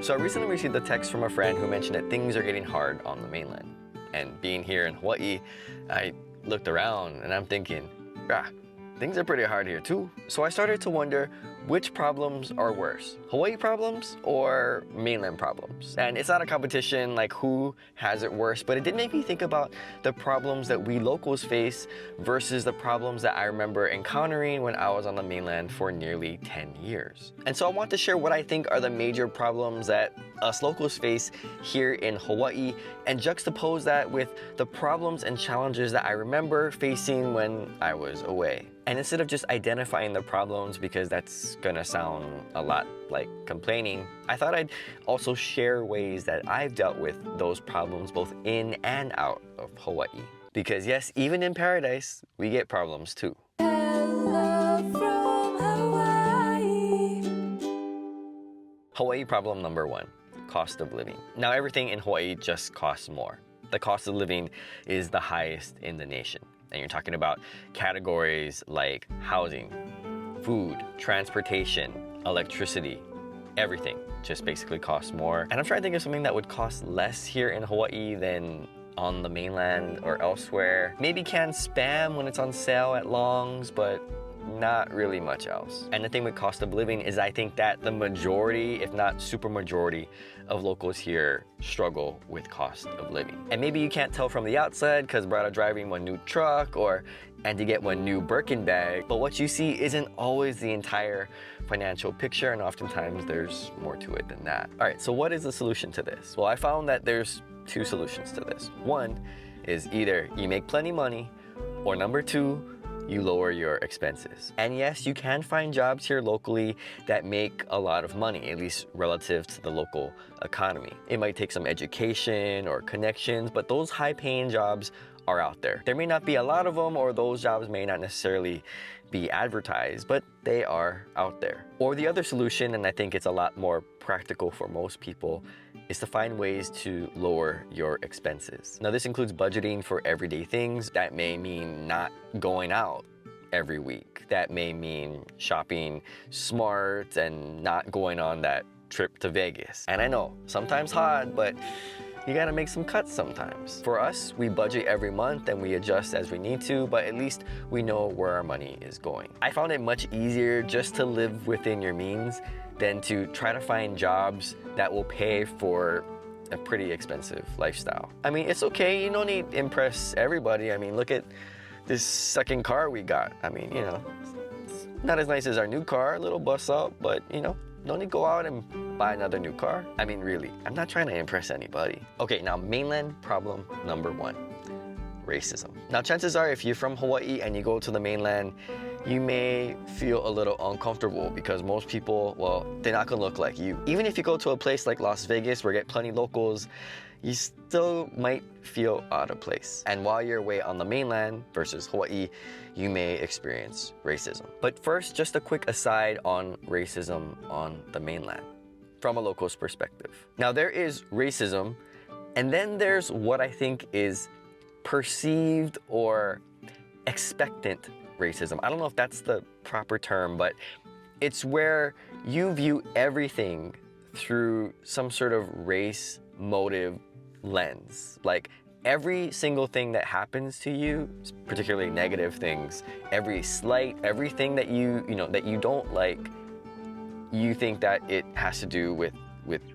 So I recently received a text from a friend who mentioned that things are getting hard on the mainland. And being here in Hawaii, I looked around and I'm thinking, things are pretty hard here too. So I started to wonder which problems are worse, Hawaii problems or mainland problems? And it's not a competition like who has it worse, but it did make me think about the problems that we locals face versus the problems that I remember encountering when I was on the mainland for nearly 10 years. And so I want to share what I think are the major problems that us locals face here in Hawaii and juxtapose that with the problems and challenges that I remember facing when I was away. And instead of just identifying the problems, because that's gonna sound a lot like complaining, I thought I'd also share ways that I've dealt with those problems both in and out of Hawaii. Because yes, even in paradise, we get problems too. Hello from Hawaii. Hawaii problem number one, cost of living. Now everything in Hawaii just costs more. The cost of living is the highest in the nation. And you're talking about categories like housing, food, transportation, electricity, everything just basically costs more. And I'm trying to think of something that would cost less here in Hawaii than on the mainland or elsewhere. Maybe canned Spam when it's on sale at Long's, but not really much else. And the thing with cost of living is I think that the majority, if not super majority, of locals here struggle with cost of living. And maybe you can't tell from the outside because we're out driving one new truck and to get one new Birkin bag, but what you see isn't always the entire financial picture, and oftentimes there's more to it than that. All right, so what is the solution to this? Well, I found that there's two solutions to this. One is either you make plenty money, or number two, you lower your expenses. And yes, you can find jobs here locally that make a lot of money, at least relative to the local economy. It might take some education or connections, but those high-paying jobs are out there. There may not be a lot of them, or those jobs may not necessarily be advertised, but they are out there. Or the other solution, and I think it's a lot more practical for most people, is to find ways to lower your expenses. Now this includes budgeting for everyday things. That may mean not going out every week. That may mean shopping smart and not going on that trip to Vegas. And I know, sometimes hard, but you gotta make some cuts sometimes. For us, we budget every month and we adjust as we need to, but at least we know where our money is going. I found it much easier just to live within your means than to try to find jobs that will pay for a pretty expensive lifestyle. I mean, it's okay, you don't need to impress everybody. I mean, look at this second car we got. I mean, it's not as nice as our new car, a little bust up, but don't need to go out and buy another new car. I mean, really, I'm not trying to impress anybody. Okay, now mainland problem number one, racism. Now chances are if you're from Hawaii and you go to the mainland, you may feel a little uncomfortable because most people, well, they're not gonna look like you. Even if you go to a place like Las Vegas where you get plenty locals, you still might feel out of place. And while you're away on the mainland versus Hawaii, you may experience racism. But first, just a quick aside on racism on the mainland from a local's perspective. Now there is racism, and then there's what I think is perceived or expectant racism. I don't know if that's the proper term, but it's where you view everything through some sort of race motive lens. Like every single thing that happens to you, particularly negative things, every slight, everything that that you don't like, you think that it has to do with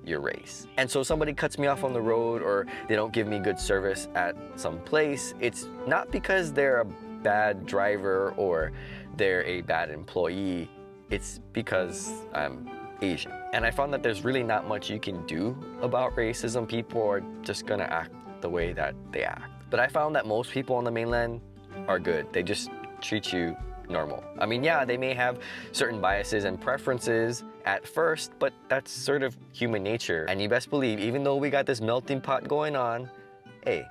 your race. And so somebody cuts me off on the road or they don't give me good service at some place, it's not because they're a bad driver or they're a bad employee, it's because I'm Asian. And I found that there's really not much you can do about racism. People are just gonna act the way that they act. But I found that most people on the mainland are good. They just treat you normal. I mean, yeah, they may have certain biases and preferences at first, but that's sort of human nature. And you best believe, even though we got this melting pot going on, hey,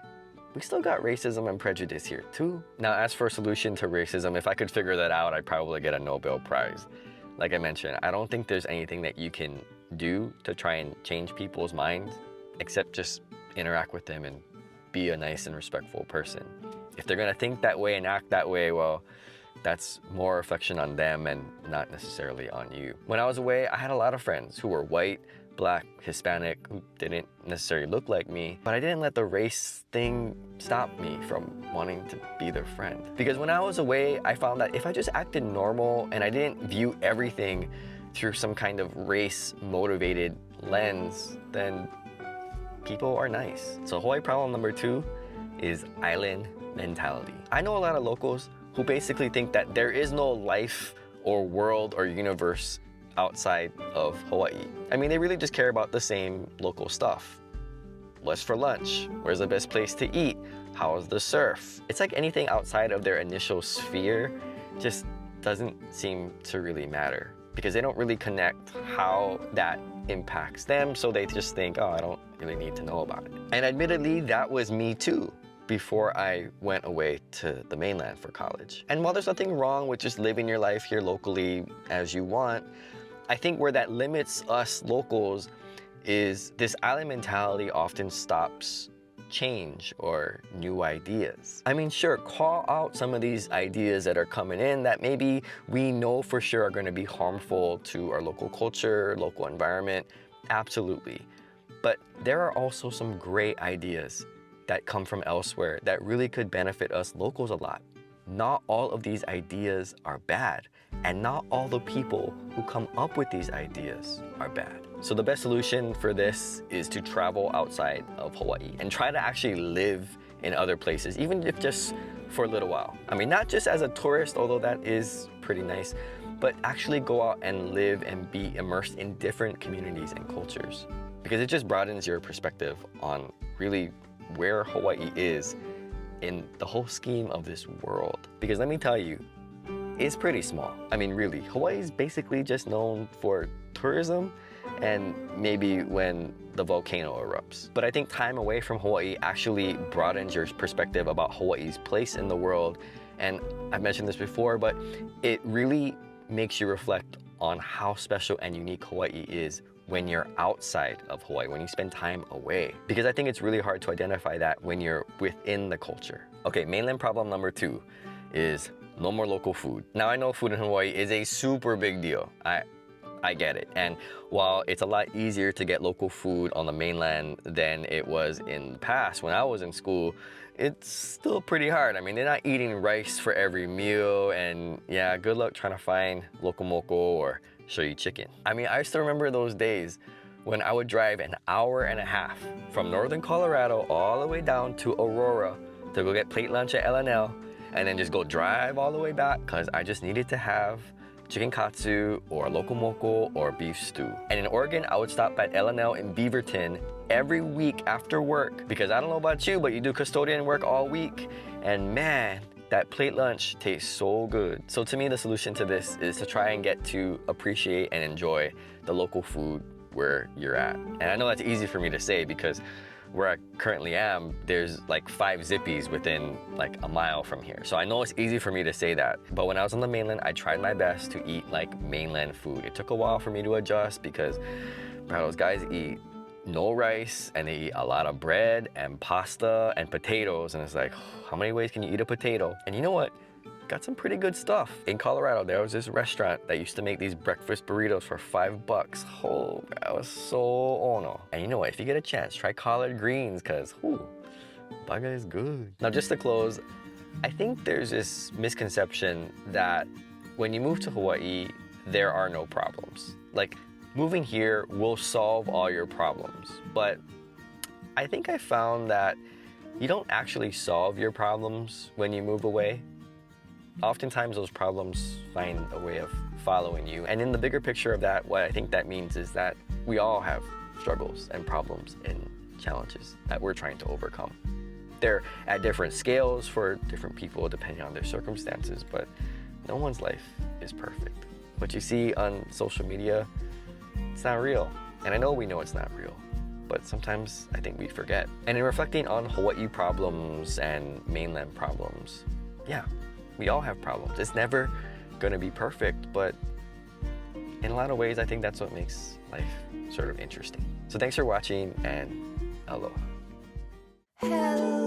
we still got racism and prejudice here too. Now, as for a solution to racism, if I could figure that out, I'd probably get a Nobel Prize. Like I mentioned, I don't think there's anything that you can do to try and change people's minds, except just interact with them and be a nice and respectful person. If they're gonna think that way and act that way, well, That's more reflection on them and not necessarily on you. When I was away, I had a lot of friends who were white, Black, Hispanic, who didn't necessarily look like me, but I didn't let the race thing stop me from wanting to be their friend. Because when I was away, I found that if I just acted normal and I didn't view everything through some kind of race-motivated lens, then people are nice. So Hawaii problem number 2 is island mentality. I know a lot of locals who basically think that there is no life or world or universe outside of Hawaii. I mean, they really just care about the same local stuff. What's for lunch? Where's the best place to eat? How's the surf? It's like anything outside of their initial sphere just doesn't seem to really matter because they don't really connect how that impacts them, so they just think, oh, I don't really need to know about it. And admittedly, that was me too before I went away to the mainland for college. And while there's nothing wrong with just living your life here locally as you want, I think where that limits us locals is this island mentality often stops change or new ideas. I mean, sure, call out some of these ideas that are coming in that maybe we know for sure are going to be harmful to our local culture, local environment, absolutely. But there are also some great ideas that come from elsewhere that really could benefit us locals a lot. Not all of these ideas are bad, and not all the people who come up with these ideas are bad. So the best solution for this is to travel outside of Hawaii and try to actually live in other places, even if just for a little while. I mean, not just as a tourist, although that is pretty nice, but actually go out and live and be immersed in different communities and cultures. Because it just broadens your perspective on really where Hawaii is in the whole scheme of this world. Because let me tell you, it's pretty small. I mean, really, Hawaii is basically just known for tourism and maybe when the volcano erupts. But I think time away from Hawaii actually broadens your perspective about Hawaii's place in the world. And I've mentioned this before, but it really makes you reflect on how special and unique Hawaii is when you're outside of Hawaii, when you spend time away. Because I think it's really hard to identify that when you're within the culture. Okay, mainland problem number 2 is no more local food. Now I know food in Hawaii is a super big deal. I get it. And while it's a lot easier to get local food on the mainland than it was in the past when I was in school, it's still pretty hard. I mean, they're not eating rice for every meal, and yeah, good luck trying to find loco moco or shoyu chicken. I mean, I still remember those days when I would drive an hour and a half from northern Colorado all the way down to Aurora to go get plate lunch at L&L and then just go drive all the way back because I just needed to have chicken katsu or loco moco or beef stew. And in Oregon, I would stop at L&L in Beaverton every week after work because I don't know about you, but you do custodian work all week, and man, that plate lunch tastes so good. So to me, the solution to this is to try and get to appreciate and enjoy the local food where you're at. And I know that's easy for me to say because where I currently am, there's like 5 Zippies within like a mile from here. So I know it's easy for me to say that. But when I was on the mainland, I tried my best to eat like mainland food. It took a while for me to adjust because those guys eat no rice and they eat a lot of bread and pasta and potatoes, and it's like, how many ways can you eat a potato? And you know what? Got some pretty good stuff. In Colorado, there was this restaurant that used to make these breakfast burritos for $5. Oh, that was so ono. And you know what? If you get a chance, try collard greens, cause baga is good. Now, just to close, I think there's this misconception that when you move to Hawaii, there are no problems. Like, moving here will solve all your problems. But I think I found that you don't actually solve your problems when you move away. Oftentimes those problems find a way of following you. And in the bigger picture of that, what I think that means is that we all have struggles and problems and challenges that we're trying to overcome. They're at different scales for different people depending on their circumstances, but no one's life is perfect. What you see on social media, it's not real. And I know we know it's not real, but sometimes I think we forget. And in reflecting on Hawaii problems and mainland problems, yeah, we all have problems. It's never gonna be perfect, but in a lot of ways, I think that's what makes life sort of interesting. So thanks for watching, and aloha. Hello